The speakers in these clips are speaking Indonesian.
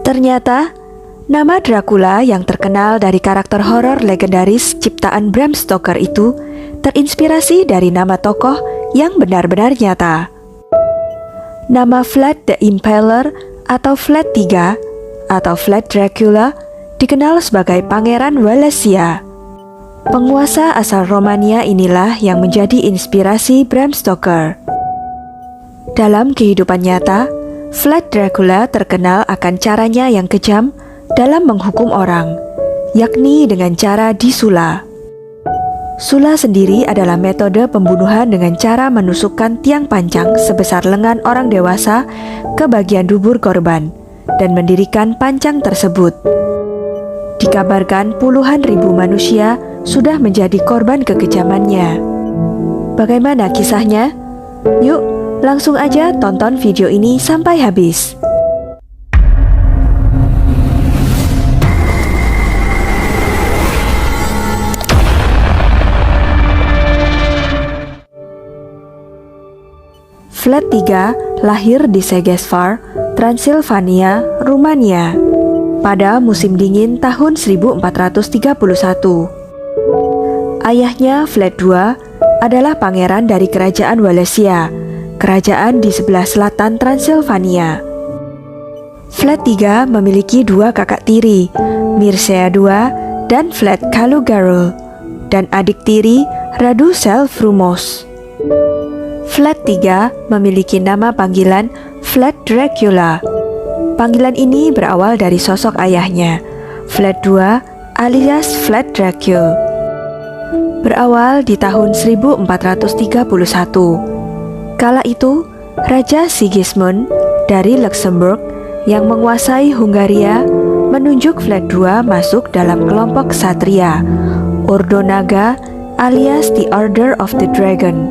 Ternyata, nama Dracula yang terkenal dari karakter horor legendaris ciptaan Bram Stoker itu terinspirasi dari nama tokoh yang benar-benar nyata. Nama Vlad the Impaler atau Vlad III atau Vlad Dracula dikenal sebagai Pangeran Wallachia. Penguasa asal Romania inilah yang menjadi inspirasi Bram Stoker. Dalam kehidupan nyata, Vlad Dracula terkenal akan caranya yang kejam dalam menghukum orang, yakni dengan cara disula. Sula sendiri adalah metode pembunuhan dengan cara menusukkan tiang panjang sebesar lengan orang dewasa ke bagian dubur korban dan mendirikan pancang tersebut. Dikabarkan puluhan ribu manusia sudah menjadi korban kekejamannya. Bagaimana kisahnya? Yuk, langsung aja tonton video ini sampai habis. Vlad III lahir di Segesvar, Transilvania, Rumania pada musim dingin tahun 1431. Ayahnya Vlad II adalah pangeran dari kerajaan Wallachia, kerajaan di sebelah selatan Transilvania. Vlad III memiliki dua kakak tiri, Mircea II dan Vlad Kalugarul, dan adik tiri Radu Selvrumos. Vlad III memiliki nama panggilan Vlad Dracula. Panggilan ini berawal dari sosok ayahnya, Vlad II alias Vlad Dracul. Berawal di tahun 1431. Kala itu, Raja Sigismund dari Luxembourg yang menguasai Hungaria menunjuk Vlad II masuk dalam kelompok ksatria, Ordo Naga alias The Order of the Dragon.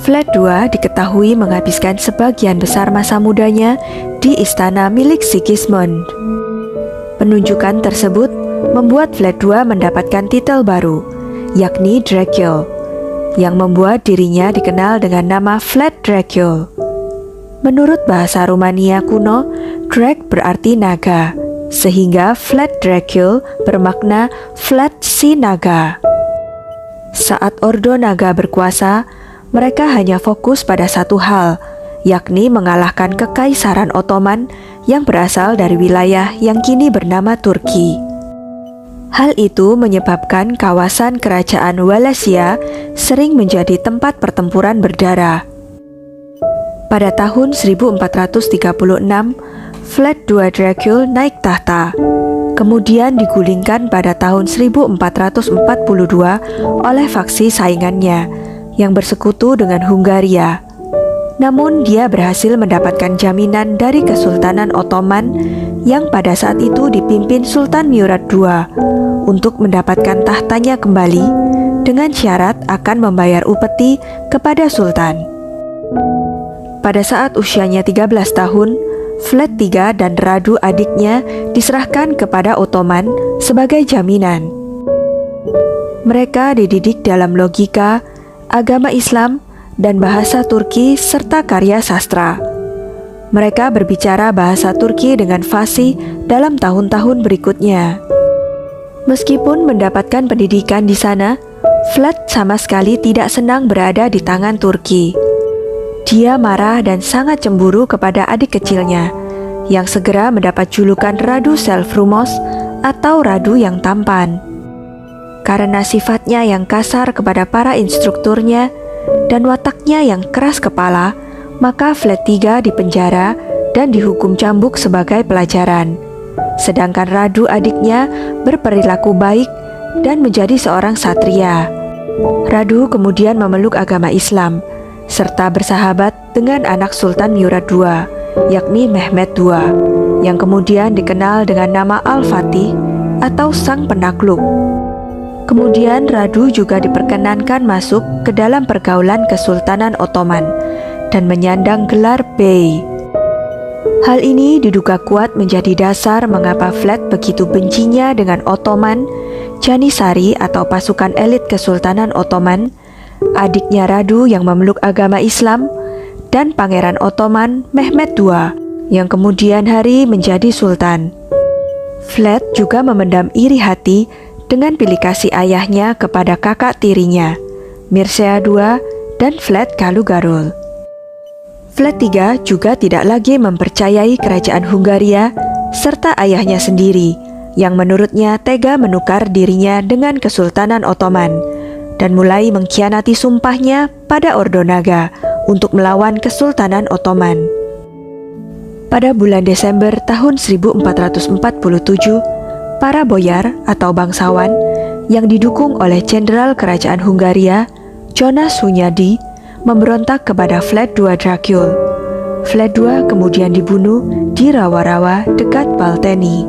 Vlad II diketahui menghabiskan sebagian besar masa mudanya di istana milik Sigismund. Penunjukan tersebut membuat Vlad II mendapatkan titel baru, yakni Dracul, yang membuat dirinya dikenal dengan nama Vlad Dracul. Menurut bahasa Rumania kuno, Drac berarti naga, sehingga Vlad Dracul bermakna Vlad si naga. Saat Ordo Naga berkuasa, mereka hanya fokus pada satu hal, yakni mengalahkan Kekaisaran Ottoman yang berasal dari wilayah yang kini bernama Turki. Hal itu menyebabkan kawasan kerajaan Wallachia sering menjadi tempat pertempuran berdarah. Pada tahun 1436, Vlad II Dracul naik tahta, kemudian digulingkan pada tahun 1442 oleh faksi saingannya yang bersekutu dengan Hungaria. Namun dia berhasil mendapatkan jaminan dari Kesultanan Ottoman yang pada saat itu dipimpin Sultan Murad II untuk mendapatkan tahtanya kembali dengan syarat akan membayar upeti kepada Sultan. Pada saat usianya 13 tahun, Vlad III dan Radu adiknya diserahkan kepada Ottoman sebagai jaminan. Mereka dididik dalam logika, agama Islam, dan bahasa Turki serta karya sastra. Mereka berbicara bahasa Turki dengan fasih dalam tahun-tahun berikutnya. Meskipun mendapatkan pendidikan di sana, Vlad sama sekali tidak senang berada di tangan Turki. Dia marah dan sangat cemburu kepada adik kecilnya, yang segera mendapat julukan Radu Selvrumos atau Radu yang tampan. Karena sifatnya yang kasar kepada para instrukturnya dan wataknya yang keras kepala, maka Vlad III dipenjara dan dihukum cambuk sebagai pelajaran. Sedangkan Radu adiknya berperilaku baik dan menjadi seorang satria. Radu kemudian memeluk agama Islam, serta bersahabat dengan anak Sultan Murad II, yakni Mehmed II, yang kemudian dikenal dengan nama Al-Fatih atau Sang Penakluk. Kemudian Radu juga diperkenankan masuk ke dalam pergaulan Kesultanan Ottoman dan menyandang gelar Bey. Hal ini diduga kuat menjadi dasar mengapa Vlad begitu bencinya dengan Ottoman, Janissary atau pasukan elit Kesultanan Ottoman, adiknya Radu yang memeluk agama Islam, dan Pangeran Ottoman Mehmed II yang kemudian hari menjadi sultan. Vlad juga memendam iri hati dengan pilih kasih ayahnya kepada kakak tirinya, Mircea II dan Vlad Kalugarul. Vlad III juga tidak lagi mempercayai kerajaan Hungaria serta ayahnya sendiri yang menurutnya tega menukar dirinya dengan Kesultanan Ottoman dan mulai mengkhianati sumpahnya pada Ordo Naga untuk melawan Kesultanan Ottoman. Pada bulan Desember tahun 1447, para boyar atau bangsawan yang didukung oleh Jenderal Kerajaan Hungaria, Jonas Hunyadi, memberontak kepada Vlad II Dracul. Vlad II kemudian dibunuh di rawa-rawa dekat Balteni.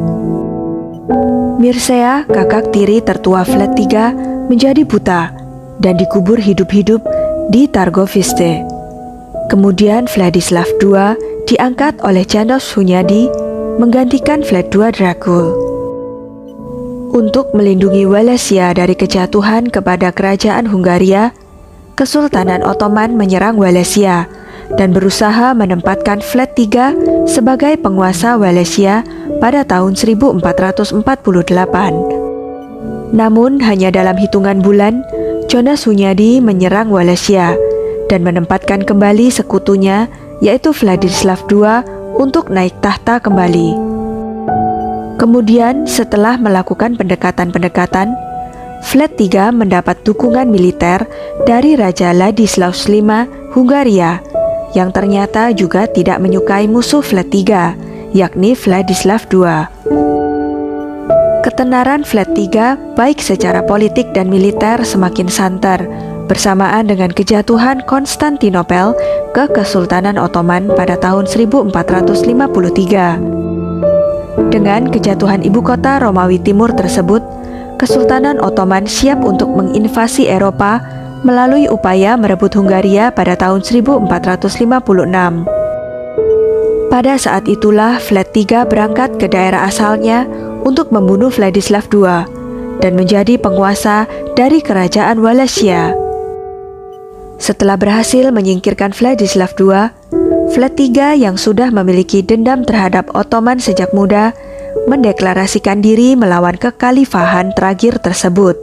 Mircea, kakak tiri tertua Vlad III, menjadi buta dan dikubur hidup-hidup di Targoviste. Kemudian Vladislav II diangkat oleh Janos Hunyadi menggantikan Vlad II Dracul. Untuk melindungi Wallachia dari kejatuhan kepada kerajaan Hungaria, Kesultanan Ottoman menyerang Wallachia dan berusaha menempatkan Vlad III sebagai penguasa Wallachia pada tahun 1448. Namun hanya dalam hitungan bulan, Jonas Hunyadi menyerang Wallachia dan menempatkan kembali sekutunya yaitu Vladislav II untuk naik tahta kembali. Kemudian setelah melakukan pendekatan-pendekatan, Vlad III mendapat dukungan militer dari Raja Ladislaus V Hungaria yang ternyata juga tidak menyukai musuh Vlad III, yakni Vladislav II. Ketenaran Vlad III baik secara politik dan militer semakin santer bersamaan dengan kejatuhan Konstantinopel ke Kesultanan Ottoman pada tahun 1453. Dengan kejatuhan ibu kota Romawi Timur tersebut, Kesultanan Ottoman siap untuk menginvasi Eropa melalui upaya merebut Hungaria pada tahun 1456. Pada saat itulah Vlad III berangkat ke daerah asalnya untuk membunuh Vladislav II dan menjadi penguasa dari kerajaan Wallachia. Setelah berhasil menyingkirkan Vladislav II, Vlad III yang sudah memiliki dendam terhadap Ottoman sejak muda mendeklarasikan diri melawan kekhalifahan terakhir tersebut.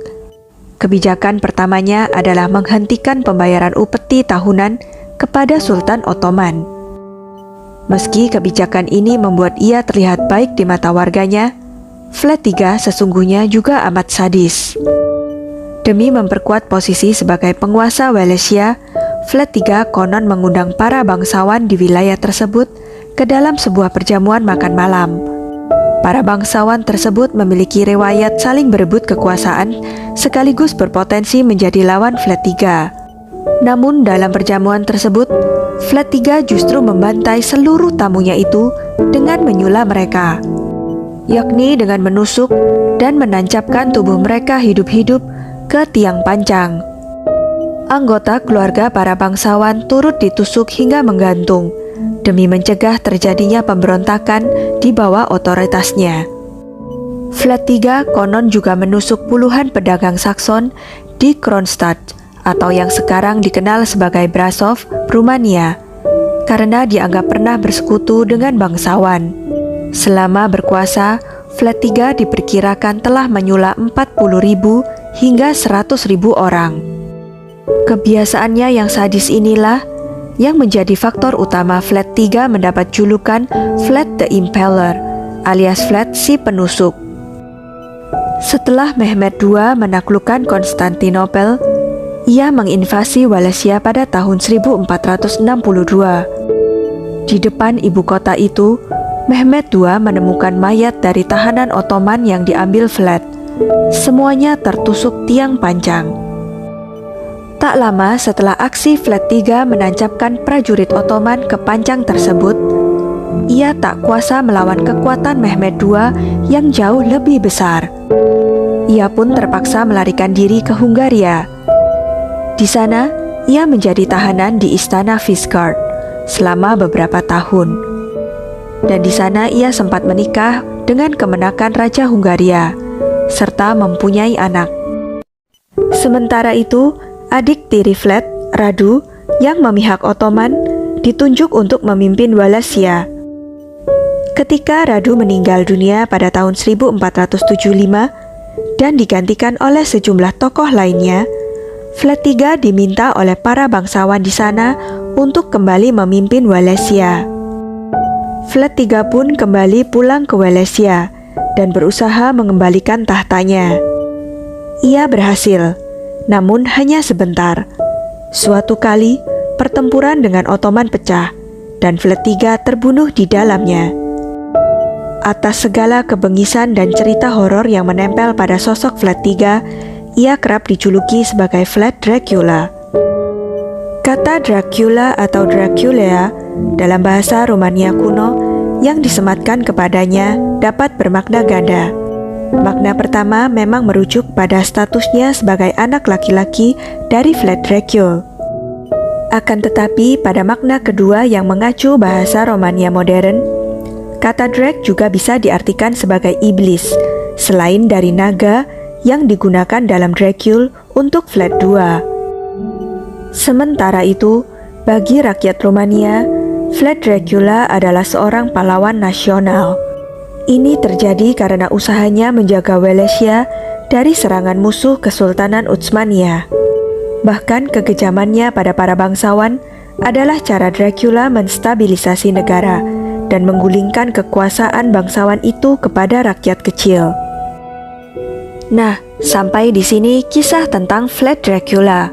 Kebijakan pertamanya adalah menghentikan pembayaran upeti tahunan kepada Sultan Ottoman. Meski kebijakan ini membuat ia terlihat baik di mata warganya, Vlad III sesungguhnya juga amat sadis. Demi memperkuat posisi sebagai penguasa Wallachia, Vlad III konon mengundang para bangsawan di wilayah tersebut ke dalam sebuah perjamuan makan malam. Para bangsawan tersebut memiliki riwayat saling berebut kekuasaan sekaligus berpotensi menjadi lawan Vlad III. Namun dalam perjamuan tersebut, Vlad III justru membantai seluruh tamunya itu dengan menyula mereka, yakni dengan menusuk dan menancapkan tubuh mereka hidup-hidup ke tiang pancang. Anggota keluarga para bangsawan turut ditusuk hingga menggantung demi mencegah terjadinya pemberontakan di bawah otoritasnya. Vlad III konon juga menusuk puluhan pedagang Sakson di Kronstadt atau yang sekarang dikenal sebagai Brasov, Rumania, karena dianggap pernah bersekutu dengan bangsawan. Selama berkuasa, Vlad III diperkirakan telah menyula 40.000 hingga 100.000 orang. Kebiasaannya yang sadis inilah yang menjadi faktor utama Vlad III mendapat julukan Vlad the Impaler alias Vlad si penusuk. Setelah Mehmed II menaklukkan Konstantinopel, ia menginvasi Wallachia pada tahun 1462. Di depan ibu kota itu, Mehmed II menemukan mayat dari tahanan Ottoman yang diambil Vlad. Semuanya tertusuk tiang pancang. Tak lama setelah aksi Vlad III menancapkan prajurit Ottoman ke pancang tersebut, ia tak kuasa melawan kekuatan Mehmed II yang jauh lebih besar. Ia pun terpaksa melarikan diri ke Hungaria. Di sana, ia menjadi tahanan di Istana Visgard selama beberapa tahun. Dan di sana ia sempat menikah dengan kemenakan Raja Hungaria, serta mempunyai anak. Sementara itu, adik tiri Vlad, Radu, yang memihak Ottoman, ditunjuk untuk memimpin Wallachia. Ketika Radu meninggal dunia pada tahun 1475 dan digantikan oleh sejumlah tokoh lainnya, Vlad III diminta oleh para bangsawan di sana untuk kembali memimpin Wallachia. Vlad III pun kembali pulang ke Wallachia dan berusaha mengembalikan tahtanya. Ia berhasil, namun hanya sebentar. Suatu kali, pertempuran dengan Ottoman pecah dan Vlad III terbunuh di dalamnya. Atas segala kebengisan dan cerita horor yang menempel pada sosok Vlad III, ia kerap dijuluki sebagai Vlad Dracula. Kata Dracula atau Draculea dalam bahasa Rumania kuno yang disematkan kepadanya dapat bermakna ganda. Makna pertama memang merujuk pada statusnya sebagai anak laki-laki dari Vlad Dracul. Akan tetapi pada makna kedua yang mengacu bahasa Romania modern, kata Drac juga bisa diartikan sebagai iblis, selain dari naga yang digunakan dalam Dracul untuk Vlad II. Sementara itu, bagi rakyat Romania, Vlad Dracula adalah seorang pahlawan nasional. Ini terjadi karena usahanya menjaga Wallachia dari serangan musuh Kesultanan Utsmaniyah. Bahkan kekejamannya pada para bangsawan adalah cara Dracula menstabilisasi negara dan menggulingkan kekuasaan bangsawan itu kepada rakyat kecil. Nah, sampai di sini kisah tentang Vlad Dracula.